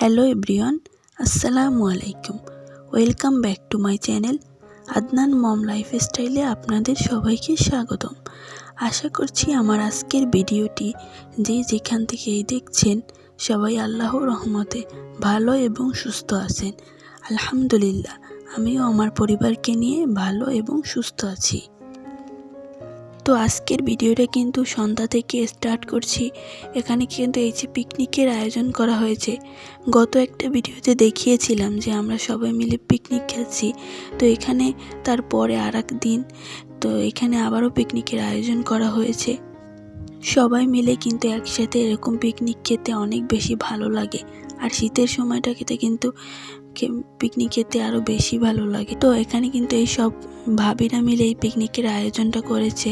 Hello everyone, আসসালামু আলাইকুম। Welcome back to my channel Adnan mom লাইফস্টাইলে আপনাদের সবাইকে স্বাগতম। আশা করছি আমার আজকের ভিডিওটি যে যেখান থেকেই দেখছেন সবাই আল্লাহর রহমতে ভালো এবং সুস্থ আছেন। আলহামদুলিল্লাহ, আমিও আমার পরিবারকে নিয়ে ভালো এবং সুস্থ আছি। তো আজকের ভিডিওটা কিন্তু সন্ধ্যা থেকে স্টার্ট করছি। এখানে কিন্তু এই যে পিকনিকের আয়োজন করা হয়েছে। গত একটা ভিডিওতে দেখিয়েছিলাম যে আমরা সবাই মিলে পিকনিক খাচ্ছি। তো এখানে তারপরে আর দিন তো এখানে আবারও পিকনিকের আয়োজন করা হয়েছে। সবাই মিলে কিন্তু একসাথে এরকম পিকনিক খেতে অনেক বেশি ভালো লাগে। আর শীতের সময়টা খেতে কিন্তু পিকনিক খেতে আরও বেশি ভালো লাগে। তো এখানে কিন্তু এই সব ভাবিরা মিলে এই পিকনিকের আয়োজনটা করেছে।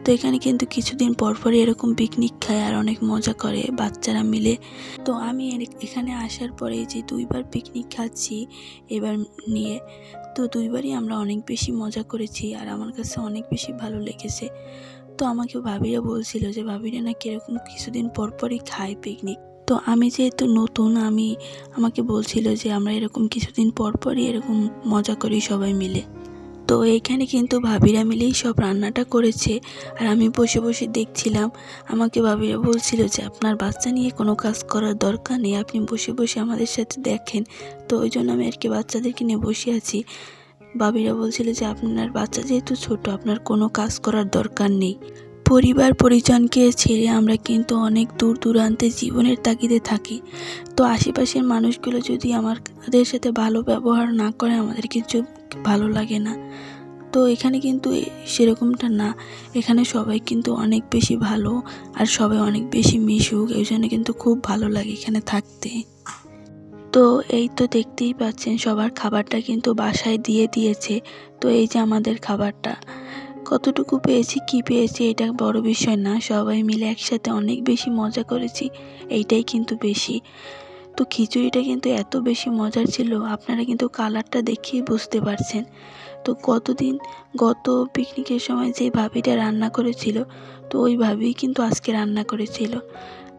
তো এখানে কিন্তু কিছুদিন পরপরই এরকম পিকনিক খায় আর অনেক মজা করে বাচ্চারা মিলে। তো আমি এখানে আসার পরে যে দুইবার পিকনিক খাচ্ছি এবার নিয়ে, তো দুইবারই আমরা অনেক বেশি মজা করেছি আর আমার কাছে অনেক বেশি ভালো লেগেছে। তো আমাকে ভাবিরা বলছিল যে ভাবিরা নাকি এরকম কিছুদিন পরপরই খায় পিকনিক। তো আমি যেহেতু নতুন, আমাকে বলছিল যে আমরা এরকম কিছুদিন পরপরই এরকম মজা করি সবাই মিলে। তো এইখানে কিন্তু ভাবিরা মিলেই সব রান্নাটা করেছে আর আমি বসে বসে দেখছিলাম। আমাকে ভাবিরা বলছিল যে আপনার বাচ্চা নিয়ে কোনো কাজ করার দরকার নেই, আপনি বসে বসে আমাদের সাথে দেখেন। তো ওই জন্য আমি আর কি বাচ্চাদেরকে নিয়ে বসে আছি। ভাবিরা বলছিল যে আপনার বাচ্চা যেহেতু ছোট, আপনার কোনো কাজ করার দরকার নেই। পরিবার পরিজনকে ছেড়ে আমরা কিন্তু অনেক দূর দূরান্তে জীবনের তাগিদে থাকি। তো আশেপাশের মানুষগুলো যদি আমাদের সাথে ভালো ব্যবহার না করে আমাদের কিছু ভালো লাগে না। তো এখানে কিন্তু সেরকমটা না, এখানে সবাই কিন্তু অনেক বেশি ভালো আর সবাই অনেক বেশি মিশুক, এই জন্য কিন্তু খুব ভালো লাগে এখানে থাকতে। তো এই তো দেখতেই পাচ্ছেন সবার খাবারটা কিন্তু বাসায় দিয়ে দিয়েছে। তো এই যে আমাদের খাবারটা কতটুকু পেয়েছি কি পেয়েছি এটা বড় বিষয় না, সবাই মিলে একসাথে অনেক বেশি মজা করেছি, এইটাই কিন্তু বেশি। তো খিচুড়িটা কিন্তু এত বেশি মজার ছিল, আপনারা কিন্তু কালারটা দেখেই বুঝতে পারছেন। তো গত পিকনিকের সময় যে ভাবিটা রান্না করেছিল, তো ওই ভাবিই কিন্তু আজকে রান্না করেছিল।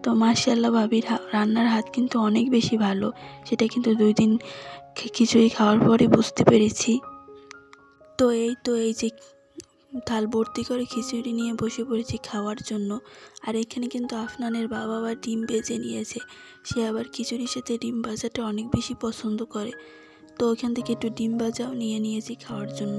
তো মাশাআল্লাহ, ভাবির রান্নার হাত কিন্তু অনেক বেশি ভালো, সেটা কিন্তু 2 দিন খিচুড়ি খাওয়ার পরে বুঝতে পেরেছি। তো এই যে থাল ভর্তি করে খিচুড়ি নিয়ে বসে পড়েছি খাওয়ার জন্য। আর এখানে কিন্তু আফনানের বাবা আবার ডিম ভেজে নিয়েছে, সে আবার খিচুড়ির সাথে ডিম ভাজাটা অনেক বেশি পছন্দ করে। তো ওখান থেকে একটু ডিম ভাজাও নিয়েছি খাওয়ার জন্য।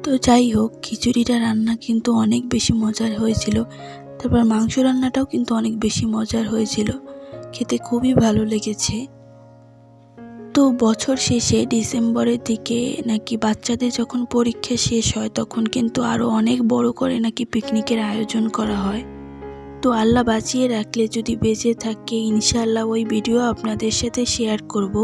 তো যাই হোক, খিচুড়িটা রান্না কিন্তু অনেক বেশি মজার হয়েছিল। তারপর মাংস রান্নাটাও কিন্তু অনেক বেশি মজার হয়েছিল, খেতে খুবই ভালো লেগেছে। তো বছর শেষে ডিসেম্বরের দিকে নাকি বাচ্চাদের যখন পরীক্ষা শেষ হয় তখন কিন্তু আরও অনেক বড় করে নাকি পিকনিকের আয়োজন করা হয়। তো আল্লাহ বাঁচিয়ে রাখলে যদি বেঁচে থাকে ইনশাআল্লাহ ওই ভিডিও আপনাদের সাথে শেয়ার করব।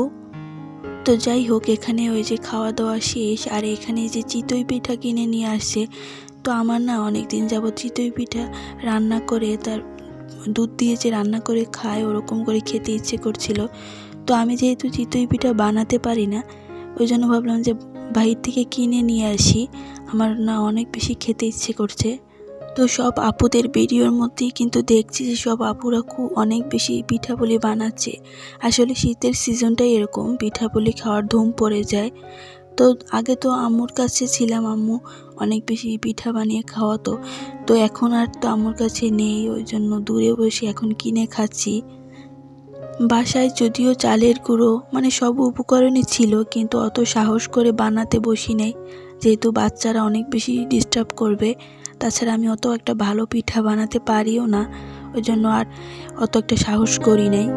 তো যাই হোক, এখানে ওই যে খাওয়া দাওয়া শেষ আর এখানে যে চিতই পিঠা কিনে নিয়ে আসছে। তো আমার না অনেক দিন যাবত চিতই পিঠা রান্না করে তার দুধ দিয়ে যে রান্না করে খায় ওরকম করে খেতে ইচ্ছে করছিল। তো আমি যেহেতু চিতই পিঠা বানাতে পারি না, ওই জন্য ভাবলাম যে বাইরে থেকে কিনে নিয়ে আসি, আমার না অনেক বেশি খেতে ইচ্ছে করছে। তো সব আপুদের ভিডিওর মধ্যেই কিন্তু দেখছি যে সব আপুরা অনেক বেশি পিঠাপুলি বানাচ্ছে। আসলে শীতের সিজনটাই এরকম, পিঠাপুলি খাওয়ার ধুম পড়ে যায়। তো আগে তো আম্মুর কাছে ছিলাম, আম্মু অনেক বেশি পিঠা বানিয়ে খাওয়াতো। তো এখন আর তো আম্মুর কাছে নেই, ওই জন্য দূরে বসে এখন কিনে খাচ্ছি। বাসায় যদিও চালের গুঁড়ো মানে সব উপকরণই ছিল, কিন্তু অত সাহস করে বানাতে বসি নাই, যেহেতু বাচ্চারা অনেক বেশি ডিস্টার্ব করবে। তাছাড়া আমি অত একটা ভালো পিঠা বানাতে পারিও না, ওই জন্য আর অত একটা সাহস করি নাই।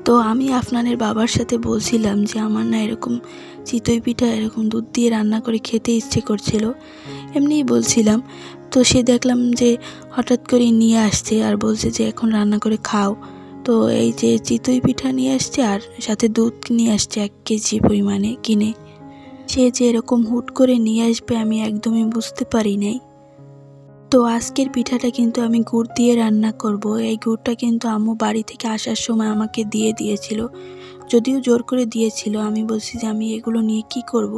তো আমি আফনানের বাবার সাথে বলছিলাম যে আমার না এরকম চিতই পিঠা এরকম দুধ দিয়ে রান্না করে খেতে ইচ্ছে করছিল, এমনিই বলছিলাম। তো সে দেখলাম যে হঠাৎ করে নিয়ে আসছে আর বলছে যে এখন রান্না করে খাও। তো এই যে চিতই পিঠা নিয়ে আসছে আর সাথে দুধ নিয়ে আসছে 1 কেজি পরিমাণে কিনে। সে যে এরকম হুট করে নিয়ে আসবে আমি একদমই বুঝতে পারি নাই। তো আজকের পিঠাটা কিন্তু আমি গুড় দিয়ে রান্না করব। এই গুড়টা কিন্তু আম্মু বাড়ি থেকে আসার সময় আমাকে দিয়ে দিয়েছিল, যদিও জোর করে দিয়েছিল। আমি বলছি যে আমি এগুলো নিয়ে কি করব,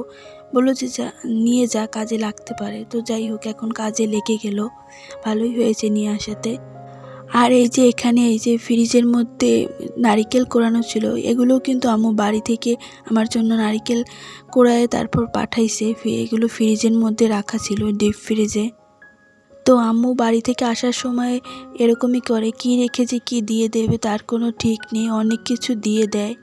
বললো যে যা নিয়ে যা, কাজে লাগতে পারে। তো যাই হোক, এখন কাজে লেগে গেল, ভালোই হয়েছে নিয়ে আসাতে। আর এই যে এখানে এই যে ফ্রিজের মধ্যে নারিকেল কোরানো ছিল, এগুলোও কিন্তু আম্মু বাড়ি থেকে আমার জন্য নারিকেল কোড়ায় তারপর পাঠাইছে। এগুলো ফ্রিজের মধ্যে রাখা ছিল, ডিপ ফ্রিজে। তো আম্মু বাড়ি থেকে আসার সময় এরকমই করে, কি রেখে যে কি দিয়ে দেবে তার কোনো ঠিক নেই, অনেক কিছু দিয়ে দেয়।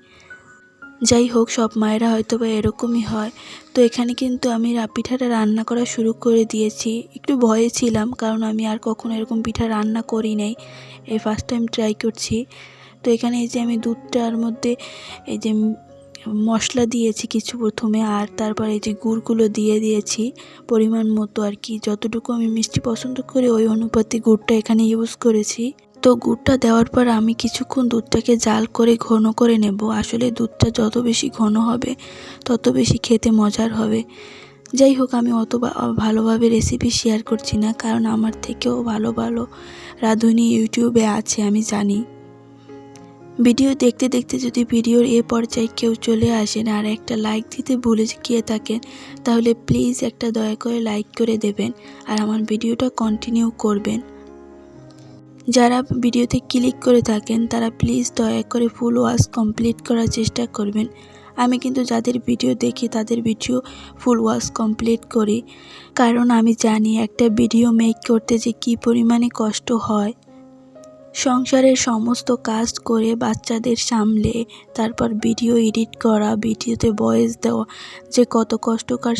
যাই হোক, সব মায়েরা হয়তো বা এরকমই হয়। তো এখানে কিন্তু আমি পিঠাটা রান্না করা শুরু করে দিয়েছি। একটু ভয়ে ছিলাম, কারণ আমি আর কখনো এরকম পিঠা রান্না করি নাই, এই ফার্স্ট টাইম ট্রাই করছি। তো এখানে এই যে আমি দুধটার মধ্যে এই যে মশলা দিয়েছি কিছু প্রথমে, আর তারপর এই যে গুড়গুলো দিয়ে দিয়েছি পরিমাণ মতো আর কি। যতটুকু আমি মিষ্টি পছন্দ করি ওই অনুপাতে গুড়টা এখানে ইউজ করেছি। তো গুড়টা দেওয়ার পর আমি কিছুক্ষণ দুধটাকে জাল করে ঘন করে নেব। আসলে দুধটা যত বেশি ঘন হবে তত বেশি খেতে মজার হবে। যাই হোক, আমি অত ভালোভাবে রেসিপি শেয়ার করছি না, কারণ আমার থেকেও ভালো ভালো রাঁধুনি ইউটিউবে আছে, আমি জানি। ভিডিও দেখতে দেখতে যদি ভিডিওর এ পর্যায়ে কেউ চলে আসেন আর একটা লাইক দিতে ভুলে গিয়ে থাকেন, তাহলে প্লিজ একটা দয়া করে লাইক করে দেবেন আর আমার ভিডিওটা কন্টিনিউ করবেন। যারা ভিডিওতে ক্লিক করে থাকেন তারা প্লিজ দয়া করে ফুল ওয়াচ কমপ্লিট করার চেষ্টা করবেন। আমি কিন্তু যাদের ভিডিও দেখি তাদের ভিডিও ফুল ওয়াচ কমপ্লিট করি, কারণ আমি জানি একটা ভিডিও মেক করতে যে কী পরিমাণে কষ্ট হয়। সংসারের সমস্ত কাজ করে, বাচ্চাদের সামলে, তারপর ভিডিও এডিট করা, ভিডিওতে ভয়েস দেওয়া যে কত কষ্টকর,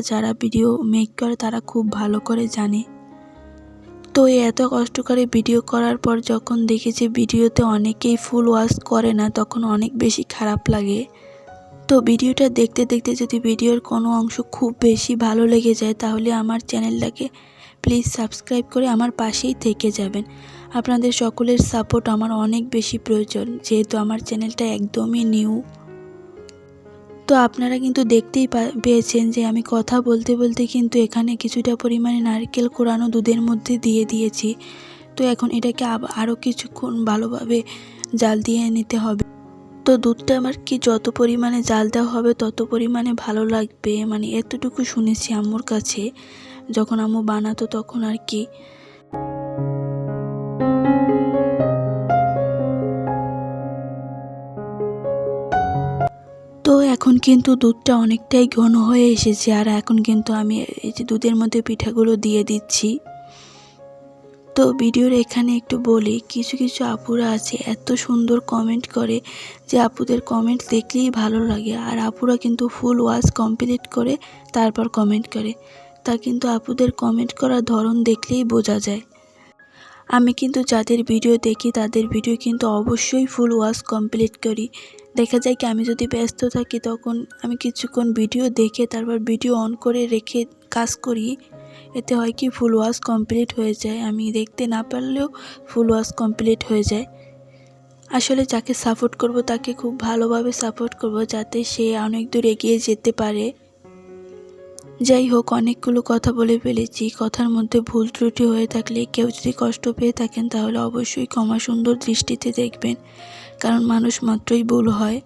যারা ভিডিও মেক করে তারা খুব ভালো করে জানে। তো এত কষ্ট করে ভিডিও করার পর যখন দেখি যে ভিডিওতে অনেকেই ফুল ওয়াচ করে না, তখন অনেক বেশি খারাপ লাগে। তো ভিডিওটা দেখতে দেখতে যদি ভিডিওর কোনো অংশ খুব বেশি ভালো লেগে যায়, তাহলে আমার চ্যানেলটাকে প্লিজ সাবস্ক্রাইব করে আমার পাশেই থেকে যাবেন। আপনাদের সকলের সাপোর্ট আমার অনেক বেশি প্রয়োজন, যেহেতু আমার চ্যানেলটা একদমই নিউ। তো আপনারা কিন্তু দেখতেই পেয়েছেন যে আমি কথা বলতে বলতে কিন্তু এখানে কিছুটা পরিমাণে নারকেল কোরানো দুধের মধ্যে দিয়ে দিয়েছি। তো এখন এটাকে আরও কিছুক্ষণ ভালোভাবে জাল দিয়ে নিতে হবে। তো দুধটা আমার কি যত পরিমাণে জাল দেওয়া হবে তত পরিমাণে ভালো লাগবে, মানে এতটুকু শুনেছি আম্মুর কাছে যখন আম্মু বানাতো তখন আর কি। তো এখন কিন্তু দুধটা অনেকটাই ঘন হয়ে এসেছে, আর এখন কিন্তু আমি এই যে দুধের মধ্যে পিঠাগুলো দিয়ে দিচ্ছি। তো ভিডিওর এখানে একটু বলি, কিছু কিছু আপুরা আছে এত সুন্দর কমেন্ট করে যে আপুদের কমেন্ট দেখলেই ভালো লাগে, আর আপুরা কিন্তু ফুল ওয়াচ কমপ্লিট করে তারপর কমেন্ট করে। তা কিন্তু আপুদের কমেন্ট করার ধরন দেখলেই বোঝা যায়। আমি কিন্তু যাদের ভিডিও দেখি তাদের ভিডিও কিন্তু অবশ্যই ফুল ওয়াচ কমপ্লিট করি। দেখা যায় কি, আমি যদি ব্যস্ত থাকি তখন আমি কিছুক্ষণ ভিডিও দেখে তারপর ভিডিও অন করে রেখে কাজ করি। এতে হয় কি, ফুল ওয়াচ কমপ্লিট হয়ে যায়, আমি দেখতে না পারলেও ফুল ওয়াচ কমপ্লিট হয়ে যায়। আসলে যাকে সাপোর্ট করব তাকে খুব ভালোভাবে সাপোর্ট করব, যাতে সে অনেক দূর এগিয়ে যেতে পারে। যাই হোক, অনেকগুলো কথা বলে ফেলেছি। কথার মধ্যে ভুল ত্রুটি হয়ে থাকলে কেউ যদি কষ্ট পেয়ে থাকেন তাহলে অবশ্যই ক্ষমা সুন্দর দৃষ্টিতে দেখবেন, কারণ মানুষ মাত্রই ভুল হয়।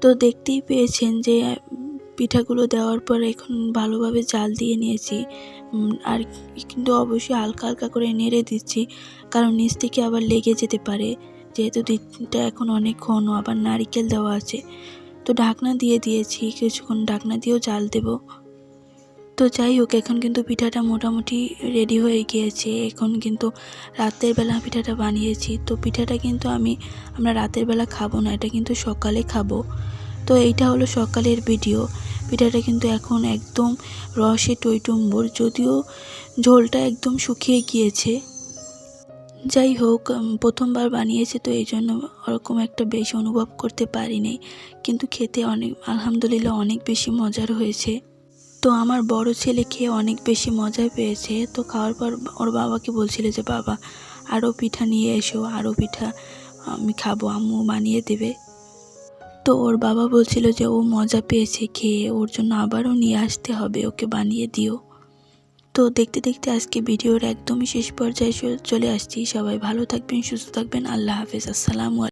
তো দেখতেই পেয়েছেন যে পিঠাগুলো দেওয়ার পর এখন ভালোভাবে জাল দিয়ে নিয়েছি, আর কিন্তু অবশ্যই হালকা হালকা করে নেড়ে দিচ্ছি, কারণ নিচ থেকে আবার লেগে যেতে পারে, যেহেতু দুধটা এখন অনেক ঘন, আবার নারিকেল দেওয়া আছে। তো ঢাকনা দিয়ে দিয়েছি, কিছুক্ষণ ঢাকনা দিয়েও জাল দেব। তো যাই হোক, এখন কিন্তু পিঠাটা মোটামুটি রেডি হয়ে গিয়েছে। এখন কিন্তু রাতের বেলা পিঠাটা বানিয়েছি। তো পিঠাটা কিন্তু আমরা রাতের বেলা খাবো না, এটা কিন্তু সকালে খাবো। তো এইটা হলো সকালের ভিডিও। পিঠাটা কিন্তু এখন একদম রসে টইটুম্বর, যদিও ঝোলটা একদম শুকিয়ে গিয়েছে। যাই হোক, প্রথমবার বানিয়েছি তো এই জন্য ওরকম একটা বেশি অনুভব করতে পারিনি, কিন্তু খেতে আলহামদুলিল্লাহ অনেক বেশি মজার হয়েছে। তো আমার বড় ছেলে খেয়ে অনেক বেশি মজা পেয়েছে। তো খাওয়ার পর ওর বাবাকে বলছিল যে বাবা আরও পিঠা নিয়ে এসো, আরও পিঠা আমি খাবো, আম্মু বানিয়ে দেবে। তো ওর বাবা বলছিল যে ও মজা পেয়েছে খেয়ে, ওর জন্য আবারও নিয়ে আসতে হবে, ওকে বানিয়ে দিও। তো দেখতে দেখতে আজকে ভিডিওর একদমই শেষ পর্যায়ে চলে আসছি। সবাই ভালো থাকবেন, সুস্থ থাকবেন। আল্লাহ হাফেজ। আসসালামু আলাইকুম।